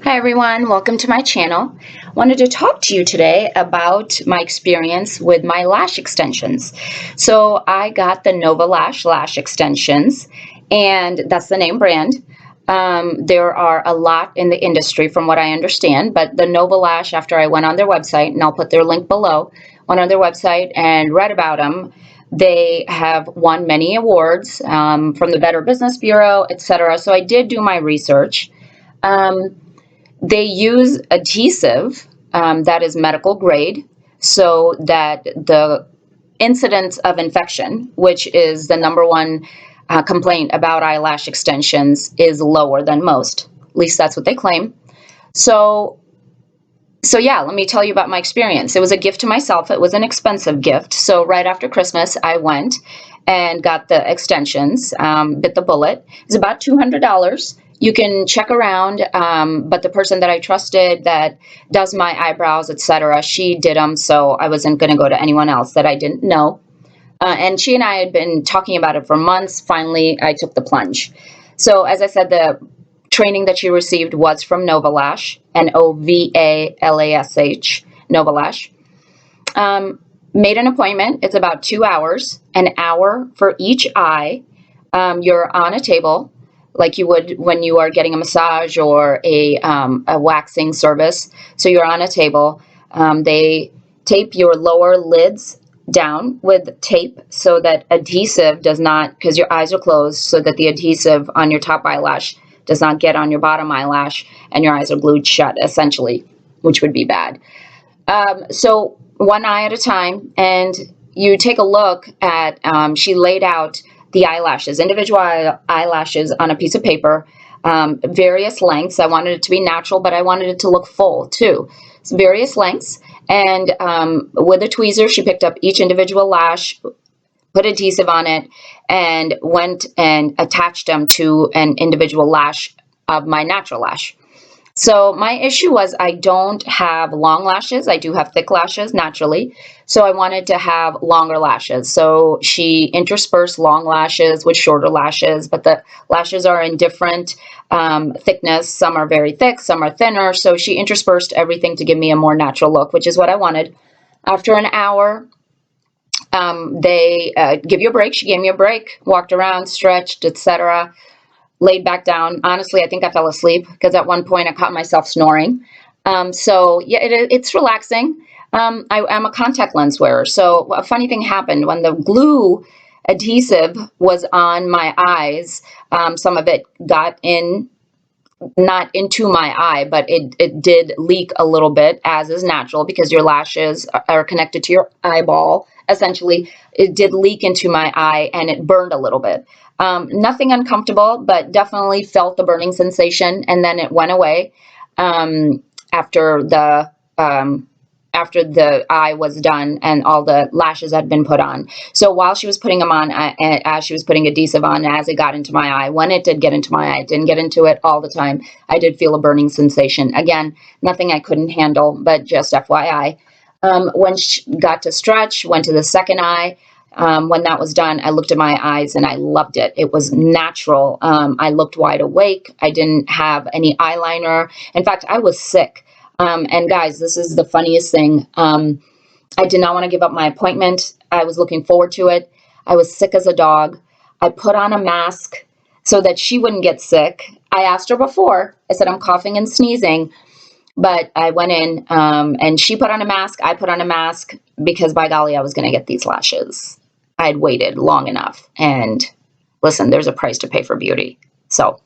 Hi everyone, welcome to my channel. Wanted to talk to you today about my experience with my lash extensions. So I got the NovaLash lash extensions, and that's the name brand. There are a lot in the industry from what I understand, but the NovaLash, after I went on their website, and I'll put their link below, went on their website and read about them. They have won many awards from the Better Business Bureau, etc. So I did do my research. They use adhesive that is medical grade so that the incidence of infection, which is the number one complaint about eyelash extensions, is lower than most. At least that's what they claim. So yeah, let me tell you about my experience. It was a gift to myself. It was an expensive gift. So right after Christmas, I went and got the extensions, bit the bullet. It's about $200. You can check around, but the person that I trusted that does my eyebrows, etc., she did them, so I wasn't going to go to anyone else that I didn't know. And she and I had been talking about it for months. Finally, I took the plunge. So as I said, the training that she received was from NovaLash, NovaLash, NovaLash. Made an appointment. It's about 2 hours, an hour for each eye. You're on a table like you would when you are getting a massage or a waxing service. So you're on a table. They tape your lower lids down with tape so that adhesive does not, because your eyes are closed, so that the adhesive on your top eyelash does not get on your bottom eyelash and your eyes are glued shut, essentially, which would be bad. So one eye at a time, and you take a look at, she laid out the eyelashes, individual eyelashes on a piece of paper, various lengths. I wanted it to be natural, but I wanted it to look full too. So various lengths, and with a tweezer, she picked up each individual lash, put adhesive on it, and went and attached them to an individual lash of my natural lash. So my issue was I don't have long lashes. I do have thick lashes naturally. So I wanted to have longer lashes. So she interspersed long lashes with shorter lashes, but the lashes are in different thickness. Some are very thick, some are thinner. So she interspersed everything to give me a more natural look, which is what I wanted. After an hour, they give you a break. She gave me a break, walked around, stretched, etc. Laid back down. Honestly, I think I fell asleep because at one point I caught myself snoring. So yeah, it's relaxing. I'm a contact lens wearer. So a funny thing happened when the glue adhesive was on my eyes. Some of it got in, not into my eye, but it did leak a little bit, as is natural because your lashes are connected to your eyeball. Essentially, it did leak into my eye and it burned a little bit. Nothing uncomfortable, but definitely felt the burning sensation, and then it went away after the eye was done and all the lashes had been put on. So while she was putting them on, as she was putting adhesive on, as it got into my eye, when it did get into my eye, it didn't get into it all the time. I did feel a burning sensation. Again, nothing I couldn't handle, but just FYI. When she got to stretch, went to the second eye. When that was done, I looked at my eyes and I loved it. It was natural. I looked wide awake. I didn't have any eyeliner. In fact, I was sick. And guys, this is the funniest thing. I did not want to give up my appointment. I was looking forward to it. I was sick as a dog. I put on a mask so that she wouldn't get sick. I asked her before. I said, I'm coughing and sneezing. But I went in and she put on a mask. I put on a mask because by golly, I was going to get these lashes. I had waited long enough. And listen, there's a price to pay for beauty. So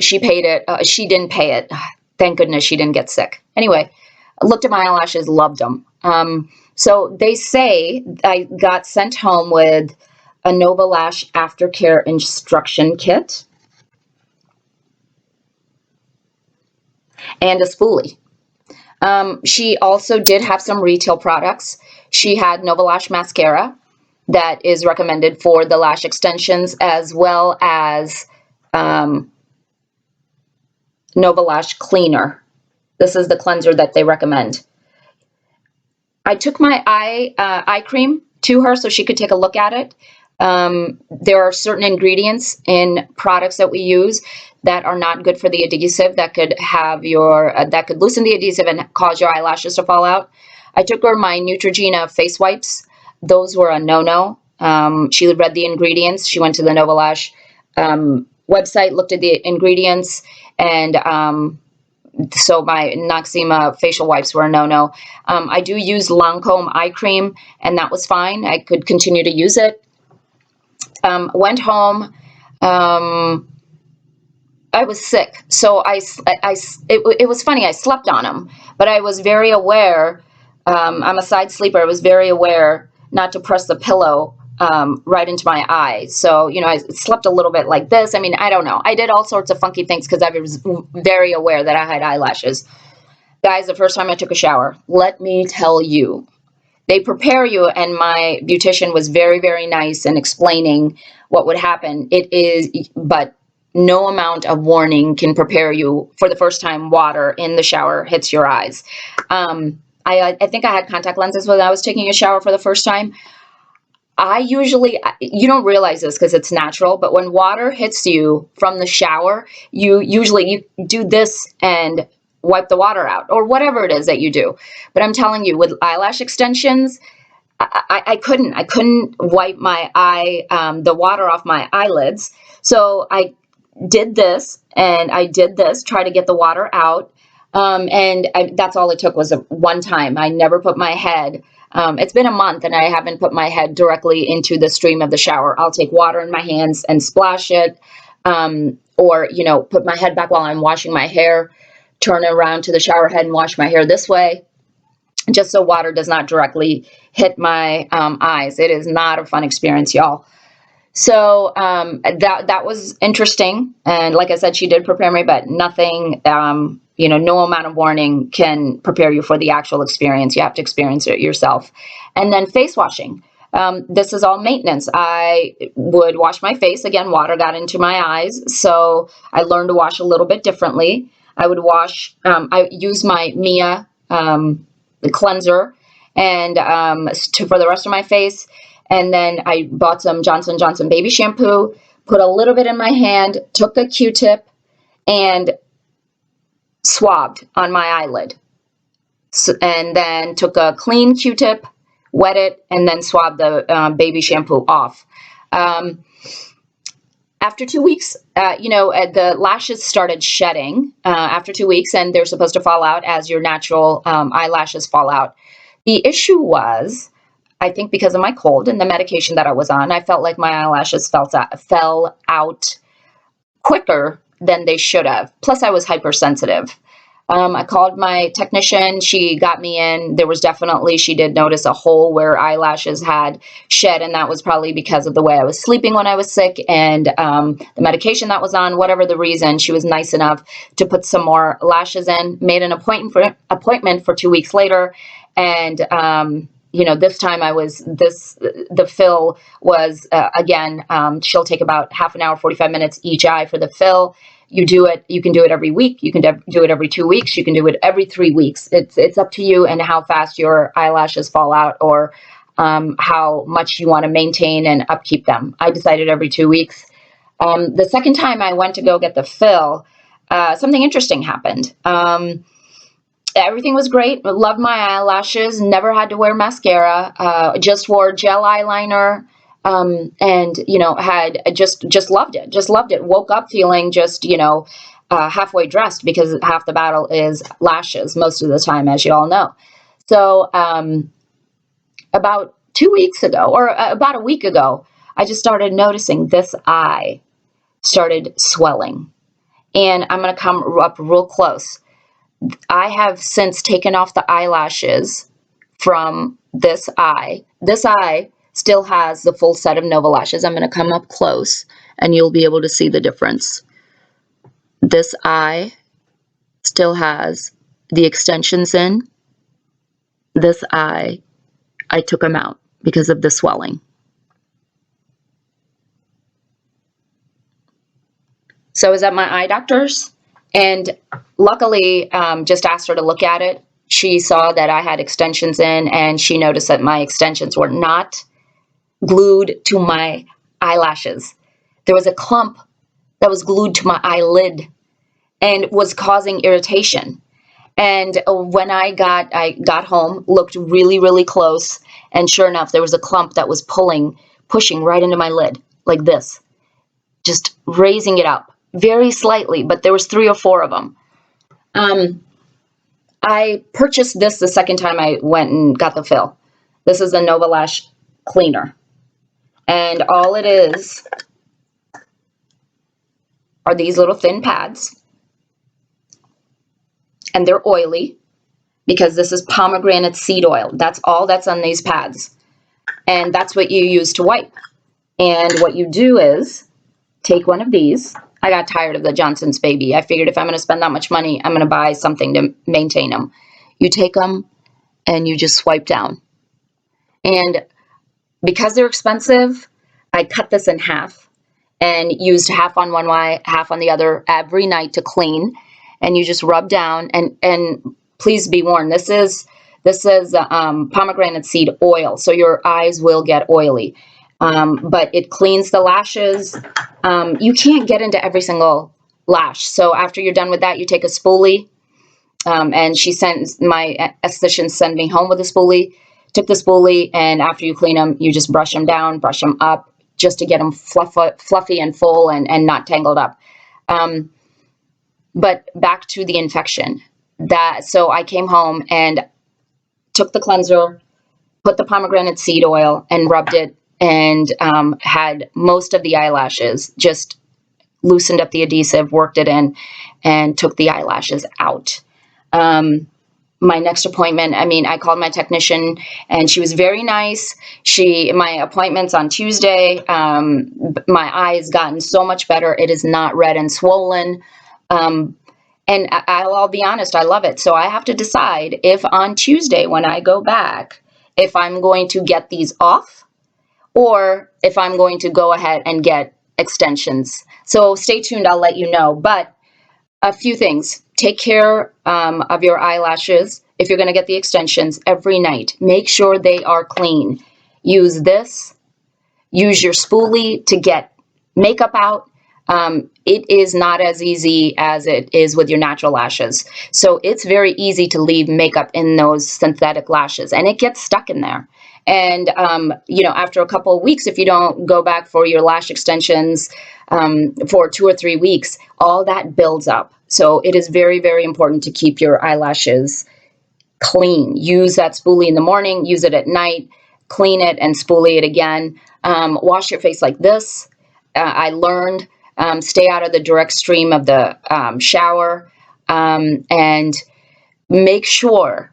she paid it. She didn't pay it. Thank goodness she didn't get sick. Anyway, I looked at my eyelashes, loved them. So they say I got sent home with a NovaLash Aftercare instruction kit and a spoolie. She also did have some retail products. She had NovaLash mascara that is recommended for the lash extensions, as well as NovaLash cleaner. This is the cleanser that they recommend. I took my eye cream to her so she could take a look at it. There are certain ingredients in products that we use that are not good for the adhesive, that could have your, that could loosen the adhesive and cause your eyelashes to fall out. I took her my Neutrogena face wipes. Those were a no-no. She read the ingredients. She went to the NovaLash website, looked at the ingredients, and so my Noxzema facial wipes were a no-no. I do use Lancome eye cream, and that was fine. I could continue to use it. Went home. I was sick, so it was funny. I slept on them, but I was very aware. I'm a side sleeper. I was very aware not to press the pillow right into my eye. So, you know, I slept a little bit like this. I mean, I don't know. I did all sorts of funky things because I was very aware that I had eyelashes. Guys, the first time I took a shower, let me tell you, they prepare you, and my beautician was very, very nice in explaining what would happen. It is, but no amount of warning can prepare you for the first time water in the shower hits your eyes. I think I had contact lenses when I was taking a shower for the first time. I usually, you don't realize this because it's natural, but when water hits you from the shower, you do this and wipe the water out, or whatever it is that you do. But I'm telling you, with eyelash extensions, I couldn't wipe my eye, the water off my eyelids. So I did this, and I did this, try to get the water out. That's all it took, was one time. I never put my head, it's been a month and I haven't put my head directly into the stream of the shower. I'll take water in my hands and splash it, or, you know, put my head back while I'm washing my hair, turn around to the shower head and wash my hair this way, just so water does not directly hit my eyes. It is not a fun experience, y'all. So that was interesting. And like I said, she did prepare me, but nothing, you know, no amount of warning can prepare you for the actual experience. You have to experience it yourself. And then face washing. This is all maintenance. I would wash my face. Again, water got into my eyes, so I learned to wash a little bit differently. I would wash, I use my Mia cleanser and for the rest of my face. And then I bought some Johnson & Johnson baby shampoo, put a little bit in my hand, took a Q-tip, and swabbed on my eyelid. And then took a clean Q-tip, wet it, and then swabbed the baby shampoo off. After 2 weeks, you know, the lashes started shedding after 2 weeks, and they're supposed to fall out as your natural eyelashes fall out. The issue was, I think because of my cold and the medication that I was on, I felt like my eyelashes fell out quicker than they should have. Plus, I was hypersensitive. I called my technician. She got me in. There was definitely, she did notice a hole where eyelashes had shed, and that was probably because of the way I was sleeping when I was sick and the medication that was on, whatever the reason. She was nice enough to put some more lashes in, made an appointment for 2 weeks later, and you know, this time the fill was, again, she'll take about half an hour, 45 minutes each eye for the fill. You can do it every week. You can do it every 2 weeks. You can do it every 3 weeks. It's up to you and how fast your eyelashes fall out, or how much you want to maintain and upkeep them. I decided every 2 weeks. The second time I went to go get the fill, something interesting happened. Everything was great. Loved my eyelashes. Never had to wear mascara. Just wore gel eyeliner. And, you know, had just loved it. Just loved it. Woke up feeling just, you know, halfway dressed, because half the battle is lashes most of the time, as you all know. So, about 2 weeks ago, or about a week ago, I just started noticing this eye started swelling. And I'm going to come up real close. I have since taken off the eyelashes from this eye. This eye still has the full set of NovaLashes. I'm going to come up close and you'll be able to see the difference. This eye still has the extensions in. This eye, I took them out because of the swelling. So I was at my eye doctor's, and luckily just asked her to look at it. She saw that I had extensions in, and she noticed that my extensions were not glued to my eyelashes. There was a clump that was glued to my eyelid and was causing irritation. And when I got home, looked really, really close, and sure enough, there was a clump that was pushing right into my lid, like this, just raising it up very slightly, but there was 3 or 4 of them. I purchased this the second time I went and got the fill. This is the NovaLash cleaner. And all it is are these little thin pads. And they're oily because this is pomegranate seed oil. That's all that's on these pads. And that's what you use to wipe. And what you do is take one of these. I got tired of the Johnson's Baby. I figured if I'm going to spend that much money, I'm going to buy something to maintain them. You take them and you just swipe down. And because they're expensive, I cut this in half and used half on one eye, half on the other every night to clean. And you just rub down. And please be warned, this is pomegranate seed oil, so your eyes will get oily. But it cleans the lashes. You can't get into every single lash. So after you're done with that, you take a spoolie. And my esthetician sent me home with a spoolie. Took the spoolie, and after you clean them, you just brush them down, brush them up, just to get them fluffy and full and not tangled up. But back to the infection. So I came home and took the cleanser, put the pomegranate seed oil, and rubbed it, and had most of the eyelashes, just loosened up the adhesive, worked it in, and took the eyelashes out. My next appointment, I called my technician, and she was very nice. My appointment's on Tuesday. My eye's gotten so much better. It is not red and swollen. And I'll be honest, I love it. So I have to decide if on Tuesday when I go back, if I'm going to get these off or if I'm going to go ahead and get extensions. So stay tuned, I'll let you know. But a few things. Take care of your eyelashes. If you're going to get the extensions every night, make sure they are clean. Use this. Use your spoolie to get makeup out. It is not as easy as it is with your natural lashes. So it's very easy to leave makeup in those synthetic lashes, and it gets stuck in there. And, after a couple of weeks, if you don't go back for your lash extensions for 2 or 3 weeks, all that builds up. So it is very, very important to keep your eyelashes clean. Use that spoolie in the morning, use it at night, clean it and spoolie it again. Wash your face like this. I learned stay out of the direct stream of the shower, and make sure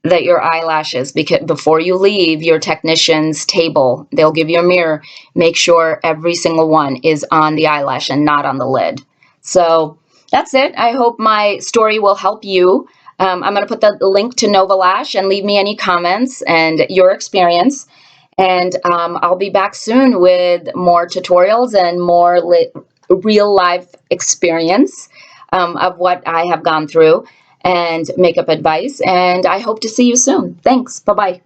that your eyelashes, because before you leave your technician's table, they'll give you a mirror. Make sure every single one is on the eyelash and not on the lid. So that's it. I hope my story will help you. I'm going to put the link to NovaLash, and leave me any comments and your experience. And I'll be back soon with more tutorials and more real life experience of what I have gone through and makeup advice. And I hope to see you soon. Thanks. Bye-bye.